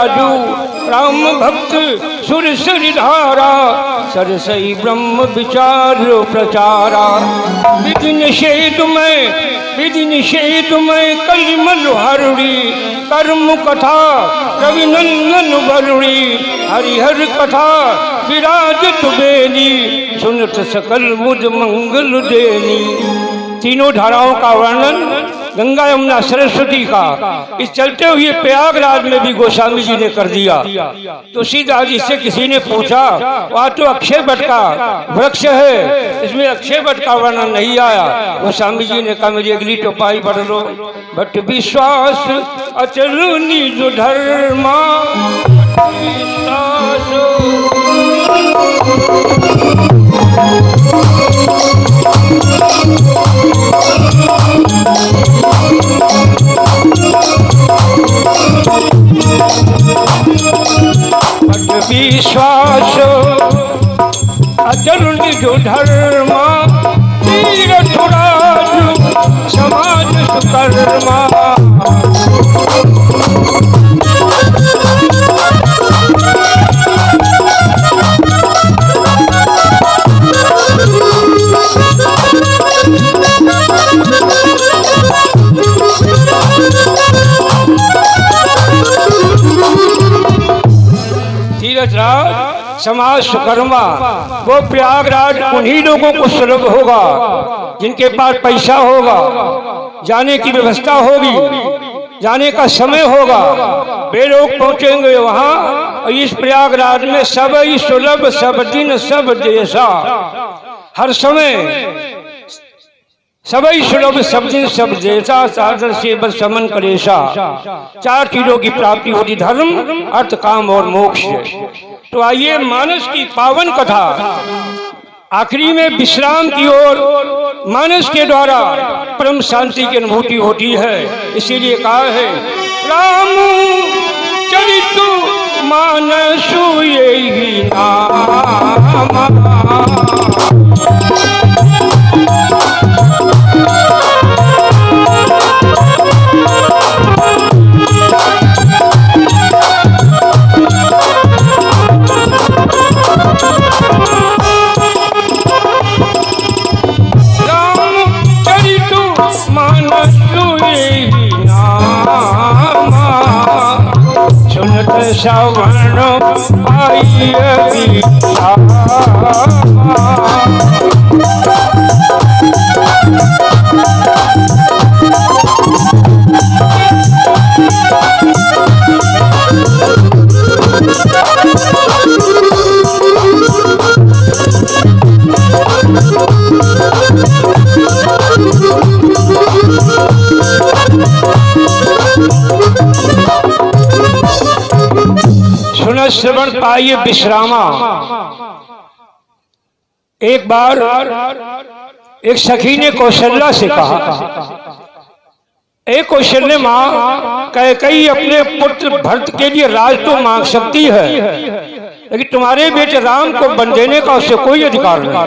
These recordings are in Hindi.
राजू राम भक्त सुरसरि धारा सरसई ब्रह्म विचार प्रचारा। विधि निषेध में कलिमल हरुड़ी कर्म कथा रविनंदन वरुणी हरिहर कथा विराजत बेनी सुनत सकल मुझ मंगल देनी। तीनों धाराओं का वर्णन गंगा यमुना सरस्वती का इस चलते हुए प्रयागराज में भी गोस्वामी जी ने कर दिया। तुलसीदास जी से किसी ने पूछा, वहाँ तो अक्षय वट का वृक्ष है, इसमें अक्षय वट का वर्णन नहीं आया। गोस्वामी जी ने कहा मेरी अगली टोपाई पढ़ लो। बट विश्वास अचल निज धर्मा विश्वास अचल निज धर्मा तीरथ राज समाज सुकर्मा। समाज सुकर्मा वो प्रयागराज उन्हीं लोगों को सुलभ होगा जिनके पास पैसा होगा, जाने की व्यवस्था होगी, जाने का समय होगा। वे लोग पहुंचेंगे वहां। इस प्रयागराज में सब ही सुलभ सब दिन सब जैसा, हर समय सबई सुलभ सब दिन सब जैसा सादर से बस समन करेशा। 4 चीजों की प्राप्ति होती, धर्म अर्थ काम और मोक्ष। तो आइए मानस की पावन कथा आखिरी में विश्राम की ओर मानस के द्वारा परम शांति की अनुभूति होती है। इसीलिए कहा है राम चरितु मानसु यही नाम। श्रवण पाई श्रवण पाइए विश्रामा। एक बार एक सखी ने कौशल्या से कहा, एक कौशल्य माँ कैकेयी अपने पुत्र भरत के लिए राज तो मांग सकती है, लेकिन तुम्हारे बेटे राम को बन देने का उसे कोई अधिकार नहीं।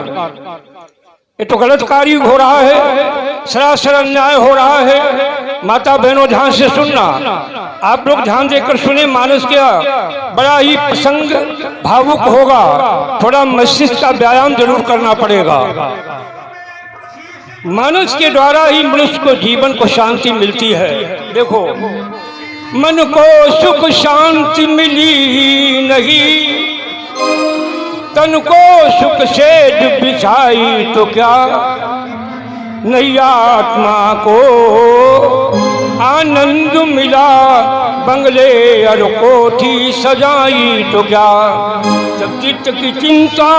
ये तो गलत कार्य हो रहा है, सरासर अन्याय हो रहा है। माता बहनों ध्यान से सुनना, आप लोग ध्यान देकर सुने। मानस क्या बड़ा ही प्रसंग भावुक होगा, थोड़ा मस्तिष्क का व्यायाम जरूर करना पड़ेगा। मानस के द्वारा ही मनुष्य को जीवन को शांति मिलती है। देखो, मन को सुख शांति मिली नहीं, तन को सुख से बिछाई तो क्या, नहीं आत्मा को आनंद मिला, बंगले और कोठी सजाई तो क्या, जब चित्त की चिंता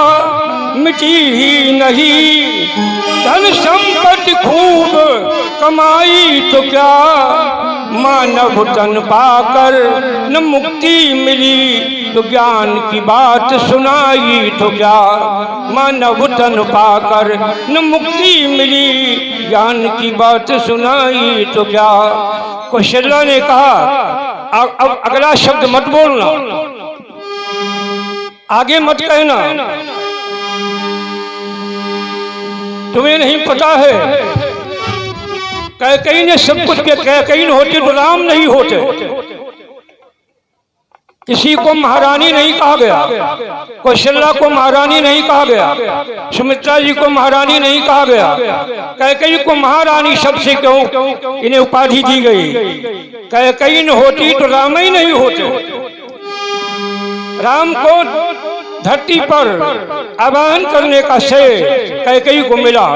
मिटी ही नहीं, धन संपत्ति खूब कमाई तो क्या, मानव तन पाकर न मुक्ति मिली, तो ज्ञान की बात सुनाई तो क्या, मानव तन पाकर न मुक्ति मिली, ज्ञान की बात सुनाई तो क्या। कौशल्या ने कहा अब अगला शब्द मत बोलना, आगे मत कहना, तुम्हें नहीं पता है कैकेयी ने सब कुछ किया, कैकेयी होते तो राम नहीं होते। किसी को महारानी नहीं कहा गया, कौशल्या को महारानी नहीं कहा गया, सुमित्रा जी को महारानी नहीं कहा गया, कैकेयी को महारानी शब्द से क्यों इन्हें उपाधि दी गई। कैकेयी न होती तो राम ही नहीं होते। राम को धरती पर आवाहन करने का श्रेय कैकेयी को मिला।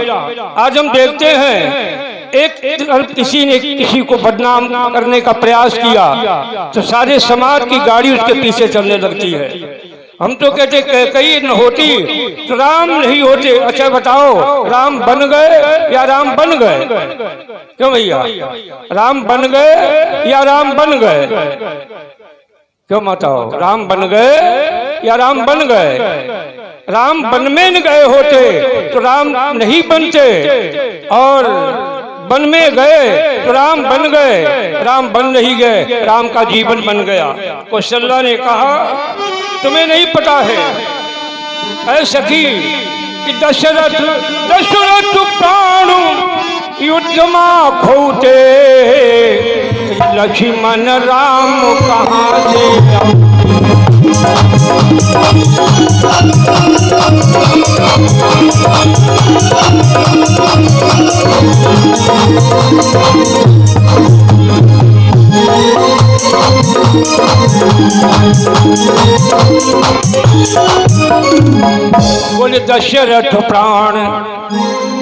आज हम देखते हैं एक तरफ किसी ने किसी को बदनाम करने का प्रयास किया तो सारे समाज की गाड़ी उसके पीछे चलने लगती है। हम तो कहते कैकेयी न होती तो राम नहीं होते। अच्छा बताओ, राम बन गए या राम बन गए? क्यों भैया, राम बन गए या राम बन गए? क्यों बताओ, राम बन गए या राम बन गए? राम बन में न गए होते तो राम नहीं बनते, और बन में गए तो राम बन गए। राम बन नहीं गए, राम का जीवन बन गया। कौशल्या ने कहा तुम्हें नहीं पता है ऐ सखी कि दशरथ प्राण युद्ध में खोते, लक्ष्मण राम कहाँ से बोले दशरथ प्राण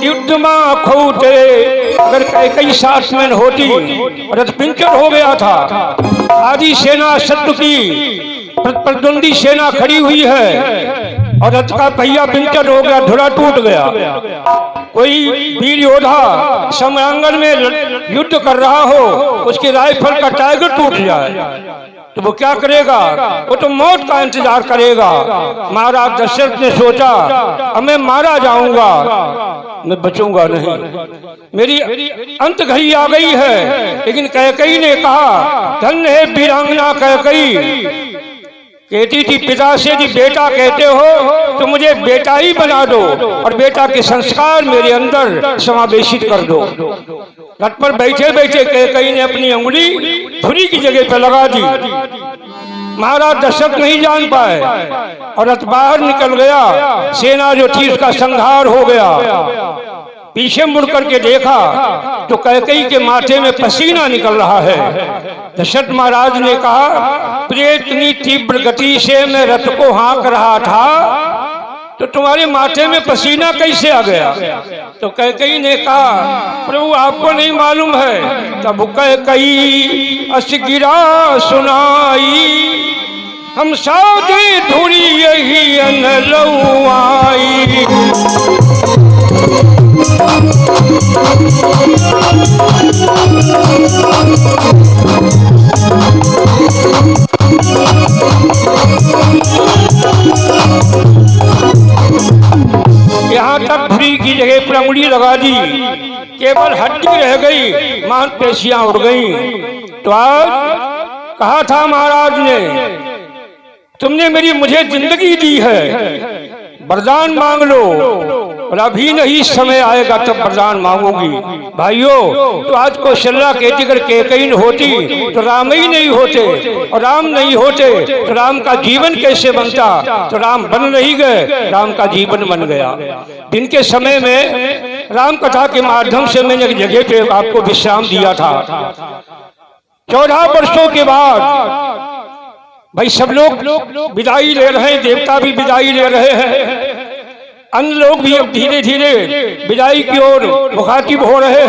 युद्ध में खोते। अगर कैकेयी साथ में होती, रथ पिंचर हो गया था। आधी सेना शत्रु की प्रतिद्वंदी सेना खड़ी हुई है और रथ का पहिया पिंचर हो गया, धुरा टूट गया। कोई वीर योद्धा समरांगन में युद्ध कर रहा हो, उसकी राइफल का टाइगर टूट जाए तो वो क्या करेगा? वो तो मौत का इंतजार करेगा। महाराज दशरथ ने सोचा अब मैं मारा जाऊंगा, मैं बचूंगा नहीं, मेरी अंत घड़ी आ गई है। लेकिन कैकेयी ने कहा धन्य है वीरांगना कैकेयी। कहती थी पिता से जी बेटा कहते हो तो मुझे बेटा ही बना दो और बेटा के संस्कार मेरे अंदर समावेशित कर दो। रथ पर बैठे बैठे कैकेयी ने अपनी उंगली धुरी की जगह पर लगा दी। महाराज दशरथ नहीं जान पाए और रथ बाहर निकल गया। सेना जो थी उसका संहार हो गया। पीछे मुड़ करके देखा तो कैकेयी के माथे में पसीना निकल रहा है। दशरथ महाराज ने कहा प्रिय इतनी तीव्र गति से मैं रथ को हाँक रहा था तो तुम्हारे माथे में पसीना कैसे आ गया? तो कैकेयी ने कहा प्रभु आपको नहीं मालूम है। तब कैकेयी अस गिरा सुनाई, हम साधे धुरी यही अनलुआई। यहाँ तक धुरी की जगह पर अंगुली लगा दी, केवल हड्डी रह गई, मांसपेशियां उड़ गई। तो आज कहा था महाराज ने तुमने मुझे जिंदगी दी है, वरदान मांग लो, और अभी नहीं समय आएगा तब वरदान मांगोगी। भाइयों तो आज कौशल्या कहती अगर कैकेयी होती तो राम ही नहीं होते, और राम नहीं होते तो राम का जीवन कैसे बनता? तो राम बन नहीं गए, राम का जीवन बन गया। दिन के समय में राम कथा के माध्यम से मैंने एक जगह पे आपको विश्राम दिया था। 14 वर्षों के बाद भाई सब लोग विदाई ले रहे हैं, देवता भी विदाई ले रहे हैं, अन्य लोग भी अब धीरे धीरे विदाई की ओर मुखातिब हो रहे हैं।